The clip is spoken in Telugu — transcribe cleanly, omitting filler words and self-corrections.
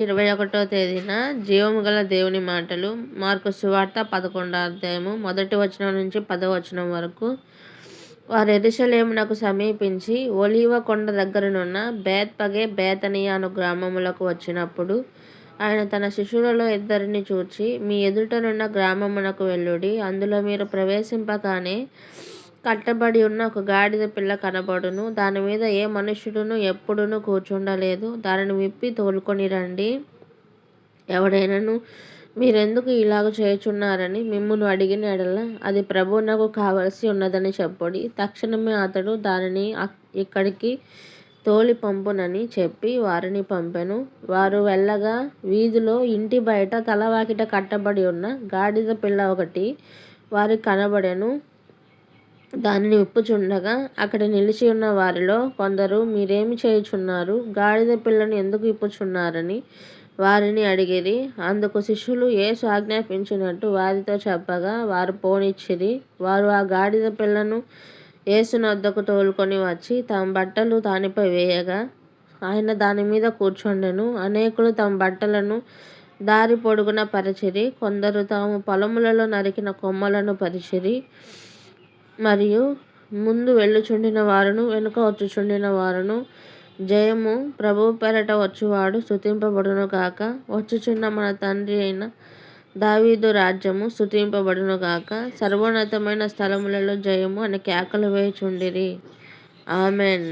21వ తేదీన జీవము గల దేవుని మాటలు. మార్కు సువార్త 11వ అధ్యాయము 1 వచనం నుంచి 10వ వచనం వరకు. వారు యెరూషలేమునకు సమీపించి ఒలీవ కొండ దగ్గరనున్న బేత్పగే బేతనియ అను గ్రామములకు వచ్చినప్పుడు ఆయన తన శిష్యులలో 2 చూచి, మీ ఎదుటనున్న గ్రామమునకు వెళ్ళుడి. అందులో మీరు ప్రవేశింపగానే కట్టబడి ఉన్న ఒక గాడిద పిల్ల కనబడును. దాని మీద ఏ మనుష్యుడును ఎప్పుడునూ కూర్చుండలేదు. దానిని విప్పి తోలుకొని రండి. ఎవడైనను మీరెందుకు ఇలాగ చేయుచున్నారని మిమ్మును అడిగిన ఎడల అది ప్రభువునకు కావలసి ఉన్నదని చెప్పుడి. తక్షణమే అతడు దానిని ఇక్కడికి తోలి పంపునని చెప్పి వారిని పంపెను. వారు వెళ్ళగా వీధిలో ఇంటి బయట తలవాకిట కట్టబడి ఉన్న గాడిద పిల్ల ఒకటి వారికి కనబడెను. దానిని విప్పుచుండగా అక్కడ నిలిచి ఉన్న వారిలో కొందరు, మీరేమి చేయుచున్నారు? గాడిద పిల్లను ఎందుకు విప్పుచున్నారని వారిని అడిగిరి. అందుకు శిష్యులు యేసు ఆజ్ఞాపించినట్టు వారితో చెప్పగా వారు పోనిచ్చిరి. వారు ఆ గాడిద పిల్లను యేసునొద్దకు తోలుకొని వచ్చి తమ బట్టలు దానిపై వేయగా ఆయన దాని మీద కూర్చుండెను. అనేకులు తమ బట్టలను దారి పొడుగున పరిచిరి. కొందరు తాము పొలములలో నరికిన కొమ్మలను పరిచిరి. మరియు ముందు వెళ్ళుచుండిన వారును వెనుక వచ్చుచుండిన వారును, జయము ప్రభువు పేరట వచ్చువాడు స్తుతింపబడును గాక, వచ్చుచున్న మన తండ్రి అయిన దావీదు రాజ్యము స్తుతింపబడును గాక, సర్వోన్నతమైన స్థలములలో జయము అని కేకలు వేయుచుండిరి. ఆమెన్.